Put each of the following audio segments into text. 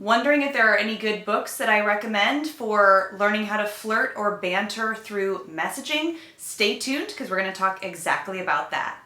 Wondering if there are any good books that I recommend for learning how to flirt or banter through messaging? Stay tuned because we're going to talk exactly about that.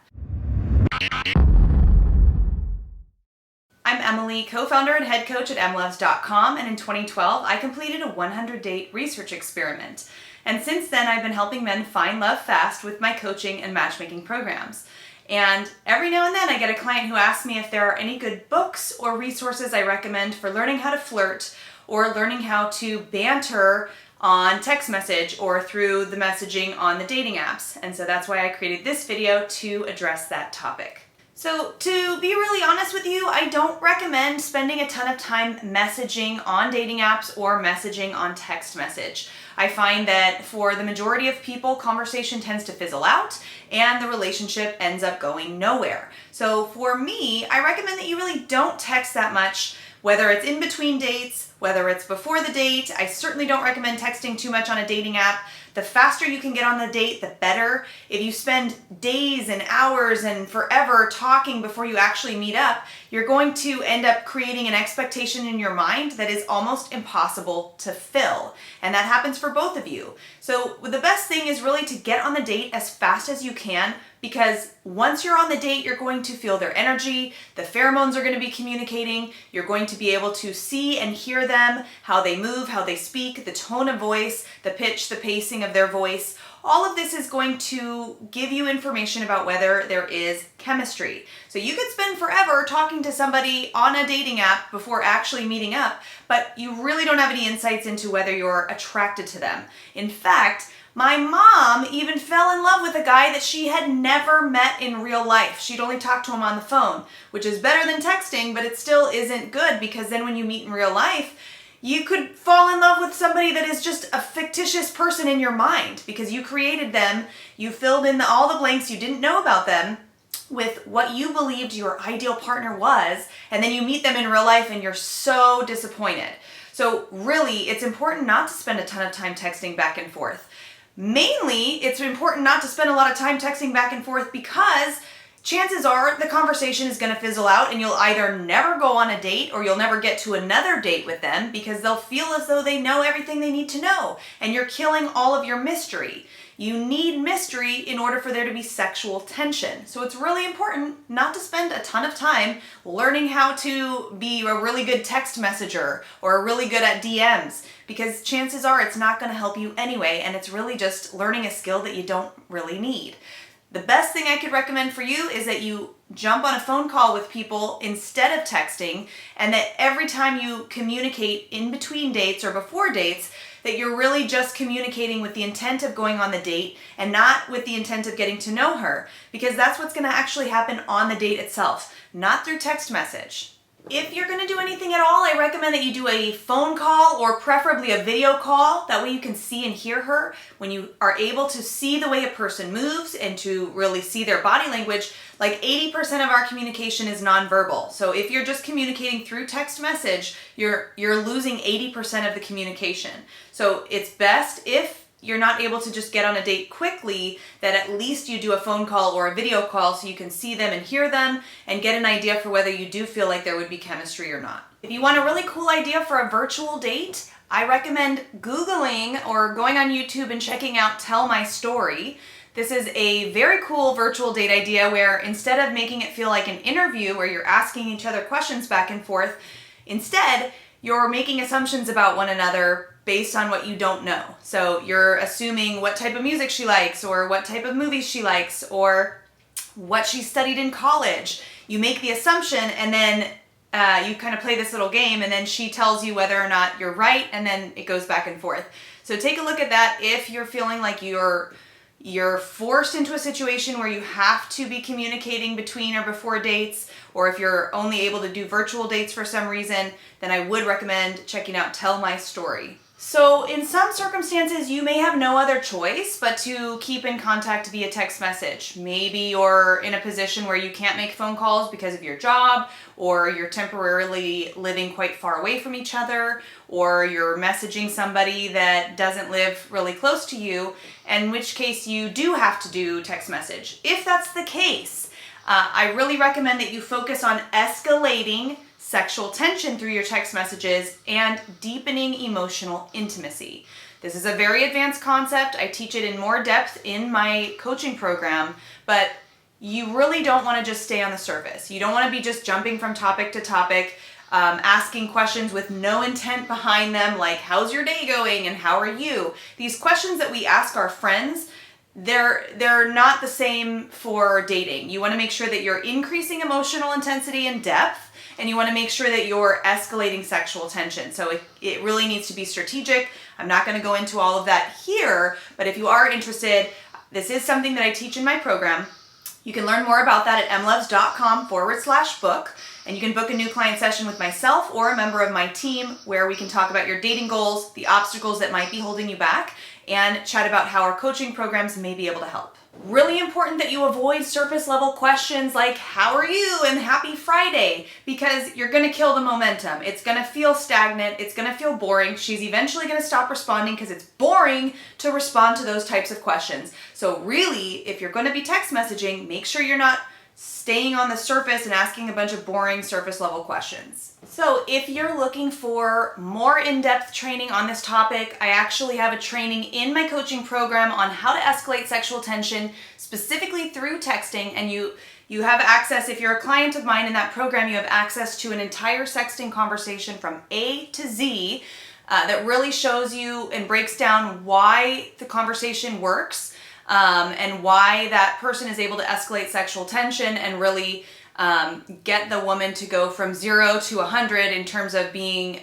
I'm Emyli, co-founder and head coach at emlovz.com, and in 2012 I completed a 100-date research experiment. And since then I've been helping men find love fast with my coaching and matchmaking programs. And every now and then I get a client who asks me if there are any good books or resources I recommend for learning how to flirt or learning how to banter on text message or through the messaging on the dating apps. And so that's why I created this video to address that topic. So to be really honest with you, I don't recommend spending a ton of time messaging on dating apps or messaging on text message. I find that for the majority of people, conversation tends to fizzle out and the relationship ends up going nowhere. So for me, I recommend that you really don't text that much, whether it's in between dates, whether it's before the date. I certainly don't recommend texting too much on a dating app. The faster you can get on the date, the better. If you spend days and hours and forever talking before you actually meet up, you're going to end up creating an expectation in your mind that is almost impossible to fill. And that happens for both of you. So the best thing is really to get on the date as fast as you can, because once you're on the date, you're going to feel their energy, the pheromones are going to be communicating, you're going to be able to see and hear them, how they move, how they speak, the tone of voice, the pitch, the pacing of their voice. All of this is going to give you information about whether there is chemistry. So you could spend forever talking to somebody on a dating app before actually meeting up, but you really don't have any insights into whether you're attracted to them. In fact, my mom even fell in love with a guy that she had never met in real life. She'd only talked to him on the phone, which is better than texting, but it still isn't good because then when you meet in real life, you could fall in love with somebody that is just a fictitious person in your mind because you created them, you filled in all the blanks you didn't know about them with what you believed your ideal partner was, and then you meet them in real life and you're so disappointed. So really, it's important not to spend a ton of time texting back and forth. Mainly, it's important not to spend a lot of time texting back and forth because chances are the conversation is going to fizzle out and you'll either never go on a date or you'll never get to another date with them because they'll feel as though they know everything they need to know and you're killing all of your mystery. You need mystery in order for there to be sexual tension. So it's really important not to spend a ton of time learning how to be a really good text messenger or really good at DMs because chances are it's not going to help you anyway and it's really just learning a skill that you don't really need. The best thing I could recommend for you is that you jump on a phone call with people instead of texting, and that every time you communicate in between dates or before dates, that you're really just communicating with the intent of going on the date and not with the intent of getting to know her, because that's what's going to actually happen on the date itself, not through text message. If you're going to do anything at all, I recommend that you do a phone call or preferably a video call. That way you can see and hear her. When you are able to see the way a person moves and to really see their body language, like 80% of our communication is nonverbal. So if you're just communicating through text message, you're losing 80% of the communication. So it's best if you're not able to just get on a date quickly, that at least you do a phone call or a video call so you can see them and hear them and get an idea for whether you do feel like there would be chemistry or not. If you want a really cool idea for a virtual date, I recommend Googling or going on YouTube and checking out Tell My Story. This is a very cool virtual date idea where instead of making it feel like an interview where you're asking each other questions back and forth, instead you're making assumptions about one another based on what you don't know. So you're assuming what type of music she likes or what type of movies she likes or what she studied in college. You make the assumption and then you kind of play this little game and then she tells you whether or not you're right and then it goes back and forth. So take a look at that if you're feeling like you're forced into a situation where you have to be communicating between or before dates, or if you're only able to do virtual dates for some reason, then I would recommend checking out Tell My Story. So in some circumstances, you may have no other choice but to keep in contact via text message. Maybe you're in a position where you can't make phone calls because of your job, or you're temporarily living quite far away from each other, or you're messaging somebody that doesn't live really close to you, in which case you do have to do text message. If that's the case, I really recommend that you focus on escalating sexual tension through your text messages, and deepening emotional intimacy. This is a very advanced concept. I teach it in more depth in my coaching program, but you really don't want to just stay on the surface. You don't want to be just jumping from topic to topic, asking questions with no intent behind them, like how's your day going and how are you? These questions that we ask our friends, they're not the same for dating. You want to make sure that you're increasing emotional intensity and depth, and you want to make sure that you're escalating sexual tension. So it really needs to be strategic. I'm not going to go into all of that here, but if you are interested, this is something that I teach in my program. You can learn more about that at emlovz.com/book, and you can book a new client session with myself or a member of my team where we can talk about your dating goals, the obstacles that might be holding you back, and chat about how our coaching programs may be able to help. Really important that you avoid surface level questions like, how are you and happy Friday? Because you're gonna kill the momentum. It's gonna feel stagnant, it's gonna feel boring. She's eventually gonna stop responding because it's boring to respond to those types of questions. So really, if you're gonna be text messaging, make sure you're not staying on the surface and asking a bunch of boring surface level questions. So if you're looking for more in-depth training on this topic, I actually have a training in my coaching program on how to escalate sexual tension specifically through texting, and you have access, if you're a client of mine in that program, you have access to an entire sexting conversation from A to Z that really shows you and breaks down why the conversation works, and why that person is able to escalate sexual tension and really get the woman to go from 0 to 100 in terms of being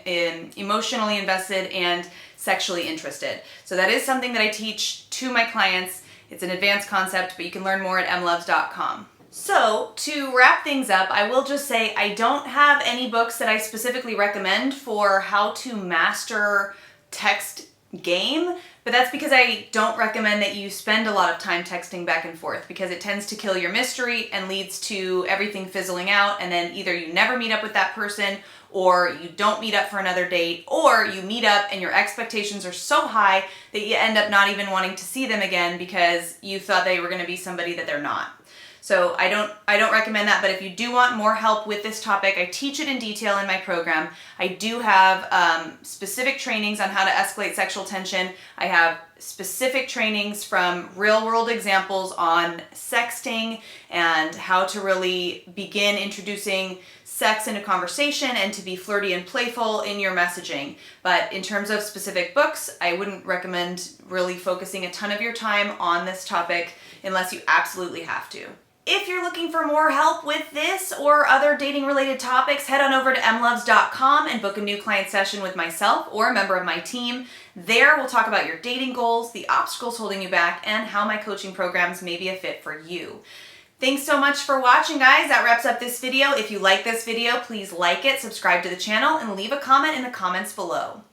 emotionally invested and sexually interested. So that is something that I teach to my clients. It's an advanced concept, but you can learn more at emlovz.com. So to wrap things up, I will just say I don't have any books that I specifically recommend for how to master text game, but that's because I don't recommend that you spend a lot of time texting back and forth, because it tends to kill your mystery and leads to everything fizzling out, and then either you never meet up with that person, or you don't meet up for another date, or you meet up and your expectations are so high that you end up not even wanting to see them again because you thought they were going to be somebody that they're not. So I don't recommend that, but if you do want more help with this topic, I teach it in detail in my program. I do have specific trainings on how to escalate sexual tension. I have specific trainings from real-world examples on sexting and how to really begin introducing sex into conversation and to be flirty and playful in your messaging. But in terms of specific books, I wouldn't recommend really focusing a ton of your time on this topic unless you absolutely have to. If you're looking for more help with this or other dating related topics, head on over to emlovz.com and book a new client session with myself or a member of my team. There we'll talk about your dating goals, the obstacles holding you back, and how my coaching programs may be a fit for you. Thanks so much for watching, guys. That wraps up this video. If you like this video, please like it, subscribe to the channel, and leave a comment in the comments below.